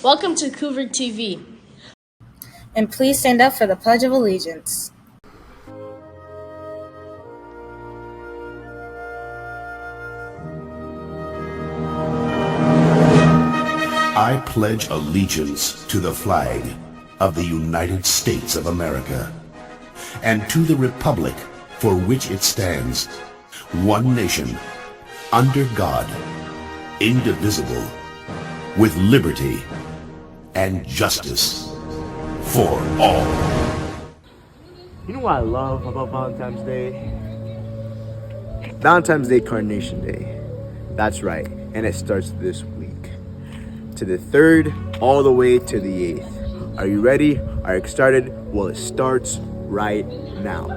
Welcome to Cougar TV. And please stand up for the Pledge of Allegiance. I pledge allegiance to the flag of the United States of America and to the republic for which it stands, one nation, under God, indivisible, with liberty and justice for all. You know what I love about Valentine's Day? Valentine's Day, Carnation Day. That's right, and it starts this week. To the 3rd, all the way to the 8th. Are you ready? Are you excited? Well, it starts right now.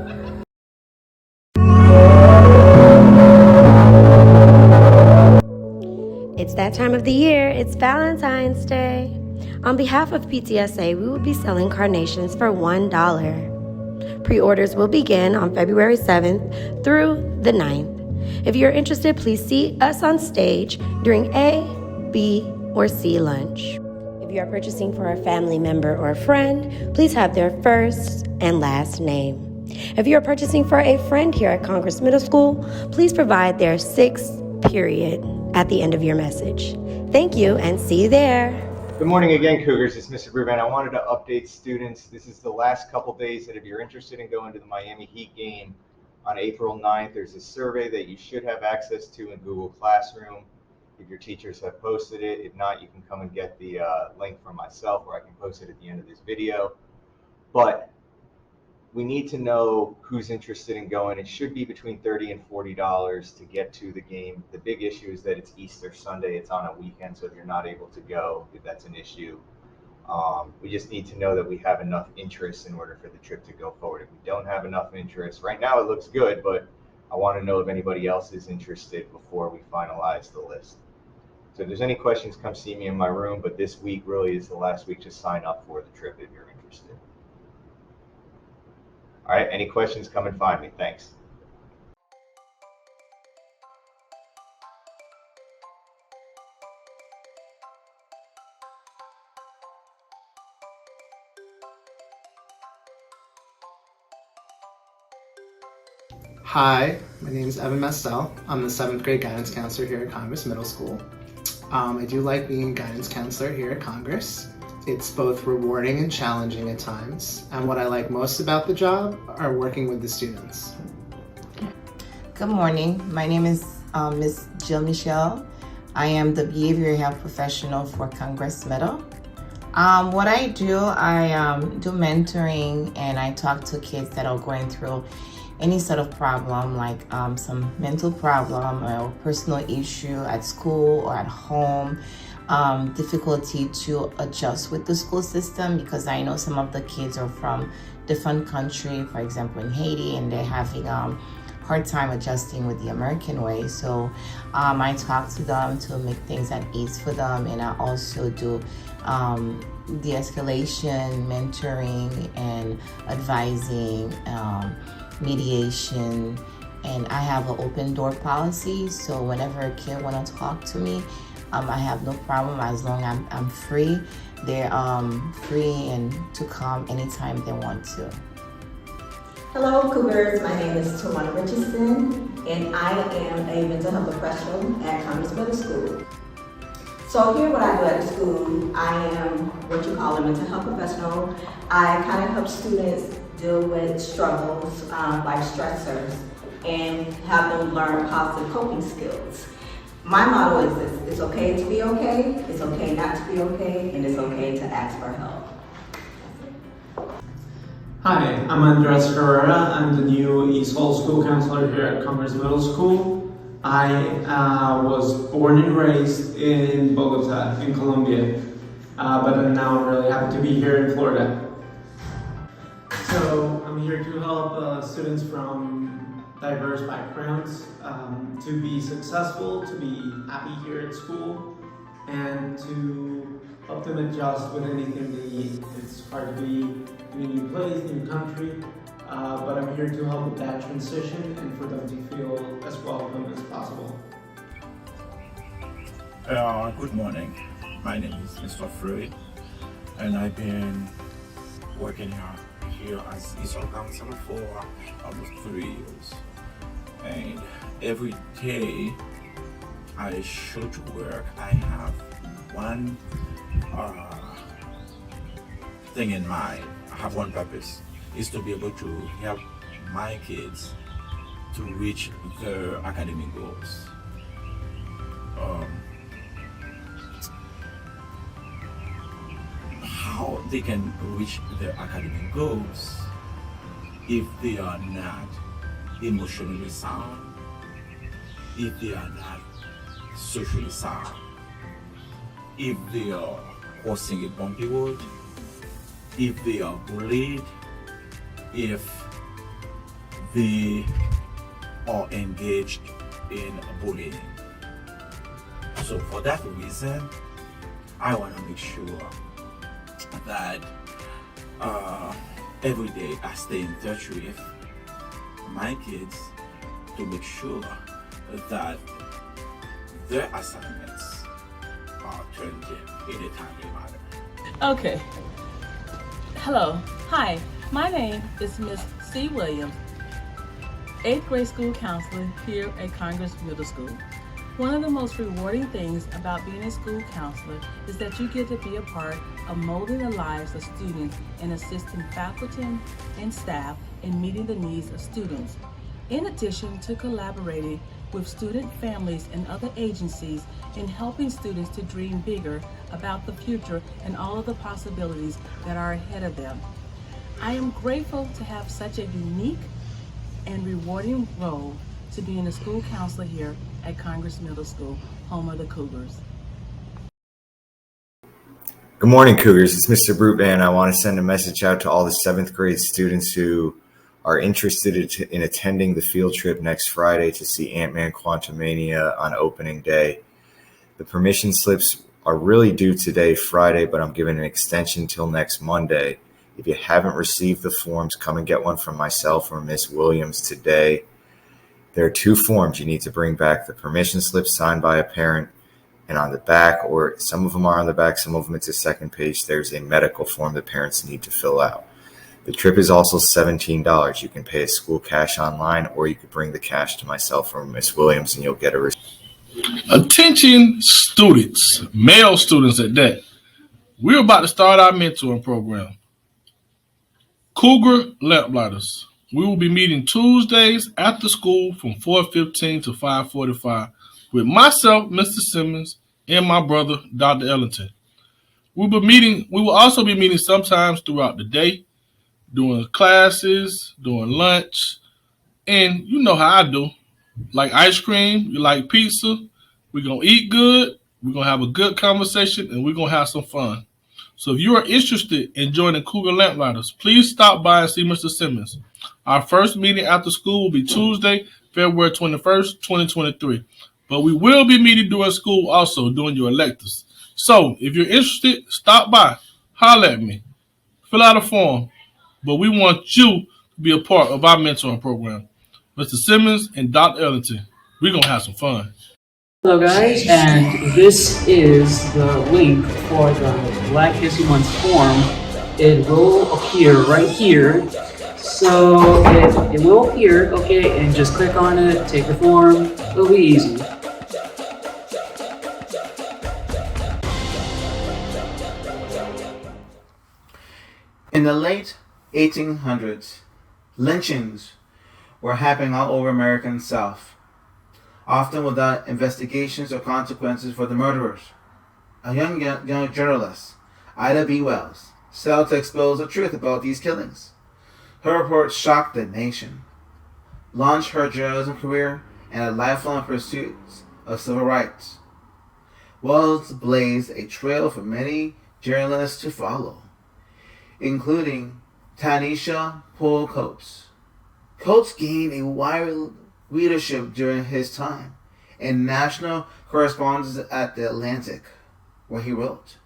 It's that time of the year. It's Valentine's Day. On behalf of PTSA, we will be selling carnations for $1. Pre-orders will begin on February 7th through the 9th. If you're interested, please see us on stage during A, B, or C lunch. If you are purchasing for a family member or a friend, please have their first and last name. If you are purchasing for a friend here at Congress Middle School, please provide their 6th period at the end of your message. Thank you and see you there. Good morning again, Cougars. It's Mr. Bruvan. I wanted to update students. This is the last couple days that if you're interested in going to the Miami Heat game on April 9th, there's a survey that you should have access to in Google Classroom. If your teachers have posted it. If not, you can come and get the link from myself, or I can post it at the end of this video. But we need to know who's interested in going. It should be between $30 and $40 to get to the game. The big issue is that it's Easter Sunday. It's on a weekend, so if you're not able to go, if that's an issue, we just need to know that we have enough interest in order for the trip to go forward. If we don't have enough interest, right now it looks good, but I want to know if anybody else is interested before we finalize the list. So if there's any questions, come see me in my room, but this week really is the last week to sign up for the trip if you're interested. All right, any questions, come and find me. Thanks. Hi, my name is Evan Mestel. I'm the 7th grade guidance counselor here at Congress Middle School. I do like being guidance counselor here at Congress. It's both rewarding and challenging at times, and what I like most about the job are working with the students. Good morning. My name is Ms. Jill Michelle. I am the behavioral health professional for Congress Middle. What I do do mentoring, and I talk to kids that are going through any sort of problem, like some mental problem or personal issue at school or at home, difficulty to adjust with the school system, because I know some of the kids are from different country, for example in Haiti, and they're having hard time adjusting with the American way. So I talk to them to make things at ease for them, and I also do de-escalation, mentoring, and advising, mediation, and I have an open door policy, so whenever a kid want to talk to me, I have no problem as long as I'm free. They're free and to come anytime they want to. Hello Cougars, my name is Tawana Richardson, and I am a mental health professional at Congress Middle School. So here what I do at the school, I am what you call a mental health professional. I kind of help students deal with struggles, like stressors, and have them learn positive coping skills. My motto is this: it's okay to be okay, it's okay not to be okay, and it's okay to ask for help. Hi, I'm Andres Herrera. I'm the new East Hall School Counselor here at Congress Middle School. I was born and raised in Bogota, in Colombia, but now I'm really happy to be here in Florida. So I'm here to help students from diverse backgrounds to be successful, to be happy here at school, and to help them adjust with anything they need. It's hard to be in a new place, new country, but I'm here to help with that transition and for them to feel as welcome as possible. Good morning. My name is Mr. Freud, and I've been working here as Eastern Counselor for almost 3 years. And every day I show to work, I have one thing in mind. I have one purpose, is to be able to help my kids to reach their academic goals. How they can reach their academic goals if they are not emotionally sound, if they are not socially sound, if they are crossing a bumpy road, if they are bullied, if they are engaged in bullying. So for that reason, I want to make sure that every day I stay in touch with my kids to make sure that their assignments are turned in a timely manner. Okay. Hello. Hi. My name is Miss C. Williams, 8th grade school counselor here at Congress Middle School. One of the most rewarding things about being a school counselor is that you get to be a part of molding the lives of students and assisting faculty and staff in meeting the needs of students. In addition to collaborating with student families and other agencies in helping students to dream bigger about the future and all of the possibilities that are ahead of them. I am grateful to have such a unique and rewarding role to being a school counselor here at Congress Middle School, home of the Cougars. Good morning, Cougars. It's Mr. Brutman. I want to send a message out to all the 7th grade students who are interested in attending the field trip next Friday to see Ant-Man Quantumania on opening day. The permission slips are really due today, Friday, but I'm giving an extension till next Monday. If you haven't received the forms, come and get one from myself or Miss Williams today. There are 2 forms you need to bring back: the permission slip signed by a parent, and on the back, or some of them are on the back, some of them it's a second page, there's a medical form that parents need to fill out. The trip is also $17. You can pay a school cash online, or you could bring the cash to myself or Miss Williams and you'll get a receipt. Attention students, male students at that. We're about to start our mentoring program, Cougar Lamplighters. We will be meeting Tuesdays after school from 4:15 to 5:45 with myself, Mr. Simmons, and my brother, Dr. Ellington. We will also be meeting sometimes throughout the day, doing classes, doing lunch, and you know how I do. Like ice cream, you like pizza, we're going to eat good, we're going to have a good conversation, and we're going to have some fun. So if you are interested in joining Cougar Lamplighters, please stop by and see Mr. Simmons. Our first meeting after school will be Tuesday, February 21st, 2023. But we will be meeting during school also, during your electives. So if you're interested, stop by, holler at me, fill out a form. But we want you to be a part of our mentoring program. Mr. Simmons and Dr. Ellington, we're going to have some fun. Hello guys, and this is the link for the Black History Month form. It will appear right here. So it will appear, okay, and just click on it, take the form, it'll be easy. In the late 1800s, lynchings were happening all over American South, often without investigations or consequences for the murderers. A young journalist, Ida B. Wells, set out to expose the truth about these killings. Her report shocked the nation, launched her journalism career, and a lifelong pursuit of civil rights. Wells blazed a trail for many journalists to follow, including Tanisha Poole Coates. Coates gained a wide readership during his time and national correspondence at The Atlantic, where he wrote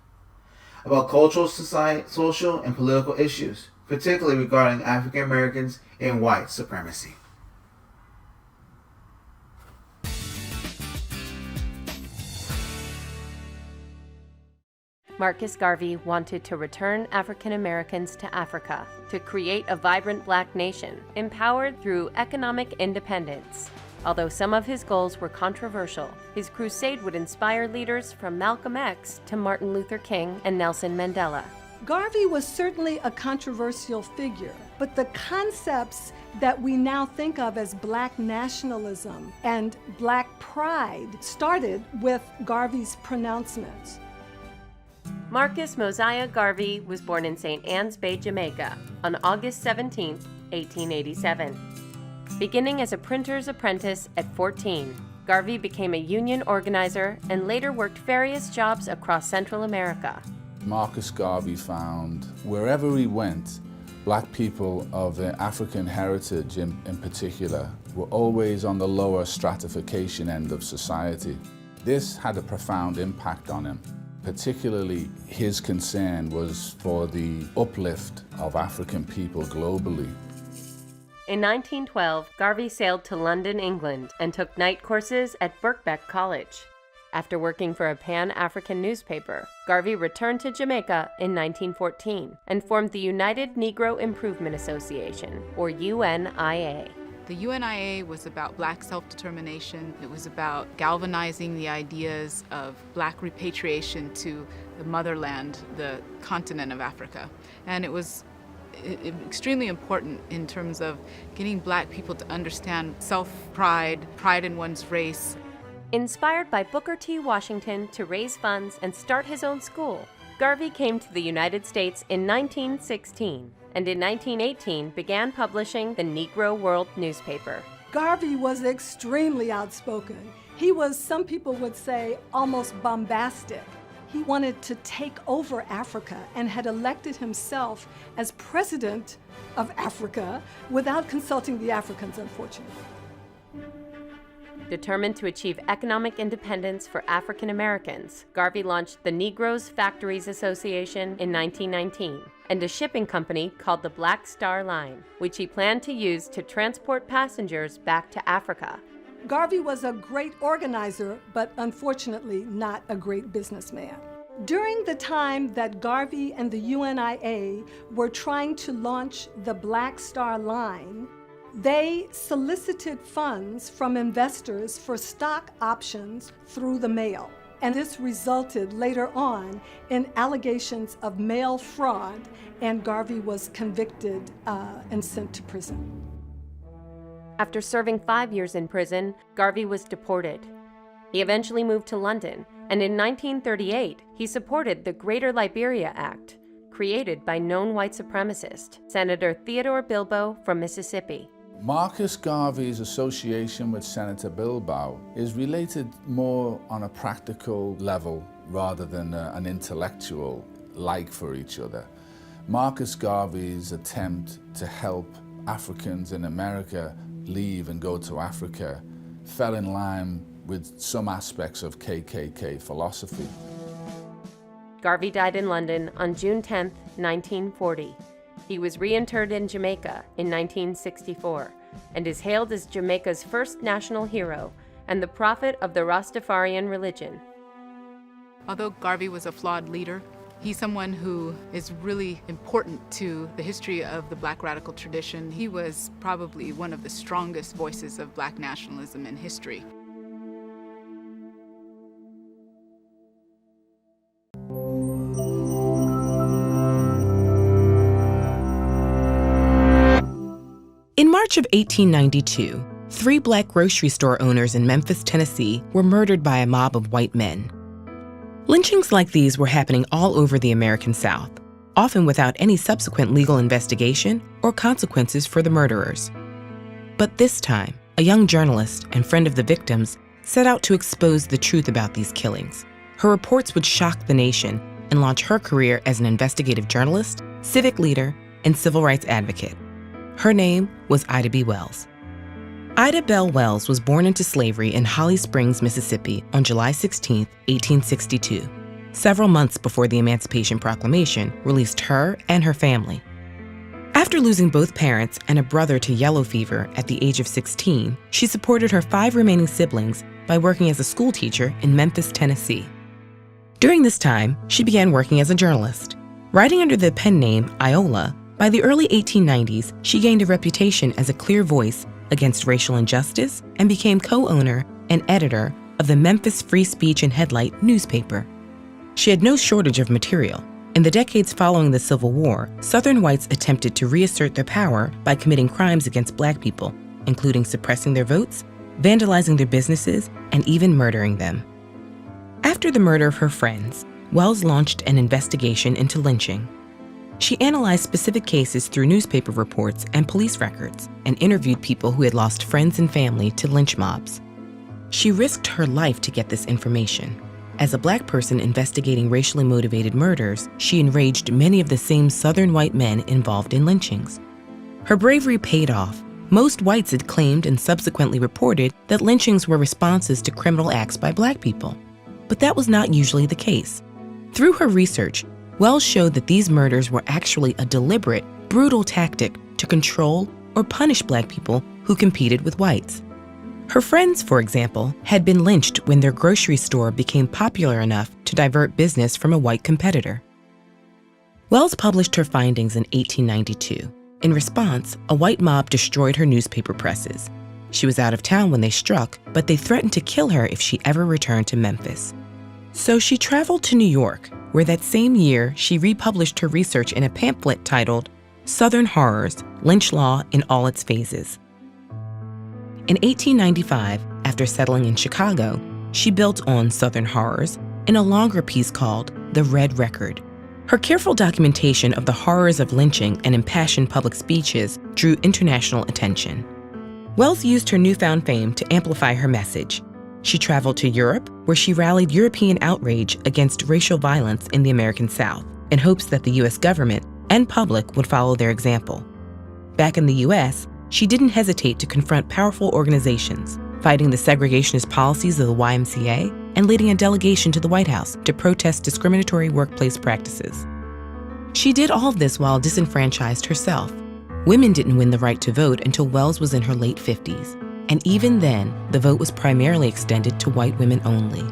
about cultural, social, and political issues, particularly regarding African Americans and white supremacy. Marcus Garvey wanted to return African Americans to Africa, to create a vibrant Black nation, empowered through economic independence. Although some of his goals were controversial, his crusade would inspire leaders from Malcolm X to Martin Luther King and Nelson Mandela. Garvey was certainly a controversial figure, but the concepts that we now think of as Black nationalism and Black pride started with Garvey's pronouncements. Marcus Mosiah Garvey was born in St. Ann's Bay, Jamaica, on August 17, 1887. Beginning as a printer's apprentice at 14, Garvey became a union organizer and later worked various jobs across Central America. Marcus Garvey found wherever he went, Black people of African heritage in particular were always on the lower stratification end of society. This had a profound impact on him. Particularly, his concern was for the uplift of African people globally. In 1912, Garvey sailed to London, England, and took night courses at Birkbeck College. After working for a Pan-African newspaper, Garvey returned to Jamaica in 1914 and formed the United Negro Improvement Association, or UNIA. The UNIA was about Black self-determination. It was about galvanizing the ideas of Black repatriation to the motherland, the continent of Africa. And it was extremely important in terms of getting Black people to understand self-pride, pride in one's race. Inspired by Booker T. Washington to raise funds and start his own school, Garvey came to the United States in 1916 and in 1918 began publishing the Negro World newspaper. Garvey was extremely outspoken. He was, some people would say, almost bombastic. He wanted to take over Africa and had elected himself as president of Africa without consulting the Africans, unfortunately. Determined to achieve economic independence for African Americans, Garvey launched the Negroes Factories Association in 1919 and a shipping company called the Black Star Line, which he planned to use to transport passengers back to Africa. Garvey was a great organizer, but unfortunately not a great businessman. During the time that Garvey and the UNIA were trying to launch the Black Star Line, they solicited funds from investors for stock options through the mail. And this resulted later on in allegations of mail fraud, and Garvey was convicted and sent to prison. After serving 5 years in prison, Garvey was deported. He eventually moved to London, and in 1938, he supported the Greater Liberia Act, created by known white supremacist, Senator Theodore Bilbo from Mississippi. Marcus Garvey's association with Senator Bilbo is related more on a practical level rather than an intellectual like for each other. Marcus Garvey's attempt to help Africans in America leave and go to Africa fell in line with some aspects of KKK philosophy. Garvey died in London on June 10, 1940. He was reinterred in Jamaica in 1964 and is hailed as Jamaica's first national hero and the prophet of the Rastafarian religion. Although Garvey was a flawed leader, he's someone who is really important to the history of the Black radical tradition. He was probably one of the strongest voices of Black nationalism in history. In March of 1892, 3 Black grocery store owners in Memphis, Tennessee were murdered by a mob of white men. Lynchings like these were happening all over the American South, often without any subsequent legal investigation or consequences for the murderers. But this time, a young journalist and friend of the victims set out to expose the truth about these killings. Her reports would shock the nation and launch her career as an investigative journalist, civic leader, and civil rights advocate. Her name was Ida B. Wells. Ida Bell Wells was born into slavery in Holly Springs, Mississippi on July 16, 1862, several months before the Emancipation Proclamation released her and her family. After losing both parents and a brother to yellow fever at the age of 16, she supported her 5 remaining siblings by working as a school teacher in Memphis, Tennessee. During this time, she began working as a journalist. Writing under the pen name Iola, by the early 1890s, she gained a reputation as a clear voice against racial injustice and became co-owner and editor of the Memphis Free Speech and Headlight newspaper. She had no shortage of material. In the decades following the Civil War, Southern whites attempted to reassert their power by committing crimes against Black people, including suppressing their votes, vandalizing their businesses, and even murdering them. After the murder of her friends, Wells launched an investigation into lynching. She analyzed specific cases through newspaper reports and police records, and interviewed people who had lost friends and family to lynch mobs. She risked her life to get this information. As a Black person investigating racially motivated murders, she enraged many of the same Southern white men involved in lynchings. Her bravery paid off. Most whites had claimed and subsequently reported that lynchings were responses to criminal acts by Black people. But that was not usually the case. Through her research, Wells showed that these murders were actually a deliberate, brutal tactic to control or punish Black people who competed with whites. Her friends, for example, had been lynched when their grocery store became popular enough to divert business from a white competitor. Wells published her findings in 1892. In response, a white mob destroyed her newspaper presses. She was out of town when they struck, but they threatened to kill her if she ever returned to Memphis. So she traveled to New York, where that same year she republished her research in a pamphlet titled Southern Horrors, Lynch Law in All Its Phases. In 1895, after settling in Chicago, she built on Southern Horrors in a longer piece called The Red Record. Her careful documentation of the horrors of lynching and impassioned public speeches drew international attention. Wells used her newfound fame to amplify her message. She traveled to Europe, where she rallied European outrage against racial violence in the American South, in hopes that the U.S. government and public would follow their example. Back in the U.S., she didn't hesitate to confront powerful organizations, fighting the segregationist policies of the YMCA and leading a delegation to the White House to protest discriminatory workplace practices. She did all of this while disenfranchised herself. Women didn't win the right to vote until Wells was in her late 50s, and even then, the vote was primarily extended to white women only.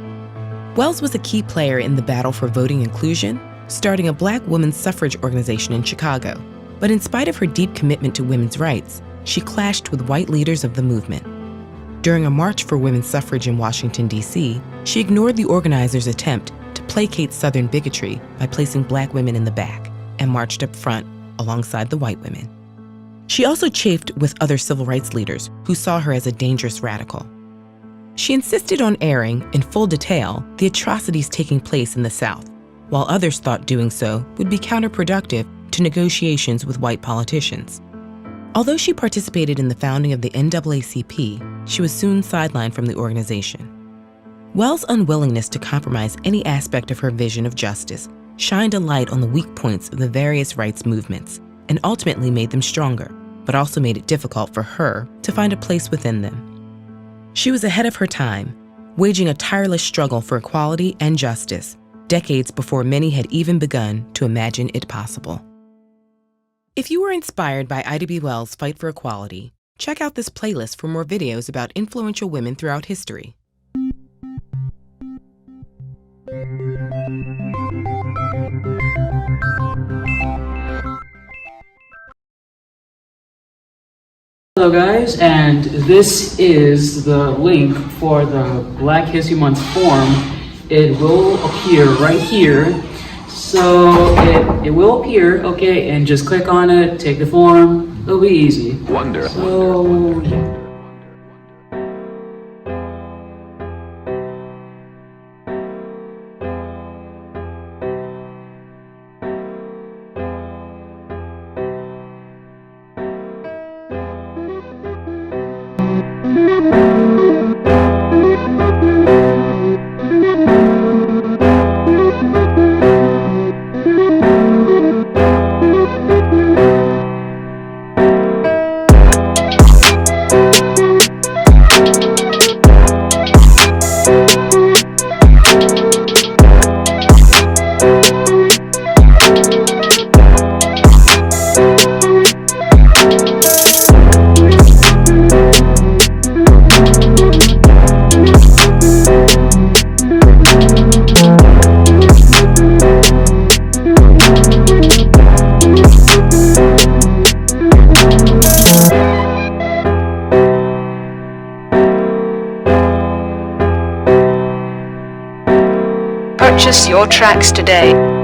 Wells was a key player in the battle for voting inclusion, starting a Black women's suffrage organization in Chicago. But in spite of her deep commitment to women's rights, she clashed with white leaders of the movement. During a march for women's suffrage in Washington, D.C., she ignored the organizers' attempt to placate Southern bigotry by placing Black women in the back and marched up front alongside the white women. She also chafed with other civil rights leaders who saw her as a dangerous radical. She insisted on airing, in full detail, the atrocities taking place in the South, while others thought doing so would be counterproductive to negotiations with white politicians. Although she participated in the founding of the NAACP, she was soon sidelined from the organization. Wells' unwillingness to compromise any aspect of her vision of justice shined a light on the weak points of the various rights movements and ultimately made them stronger, but also made it difficult for her to find a place within them. She was ahead of her time, waging a tireless struggle for equality and justice, decades before many had even begun to imagine it possible. If you were inspired by Ida B. Wells' fight for equality, check out this playlist for more videos about influential women throughout history. Hello guys, and this is the link for the Black History Month form. It will appear right here. So it will appear, okay, and just click on it, take the form, it'll be easy. So, yeah. Purchase your tracks today.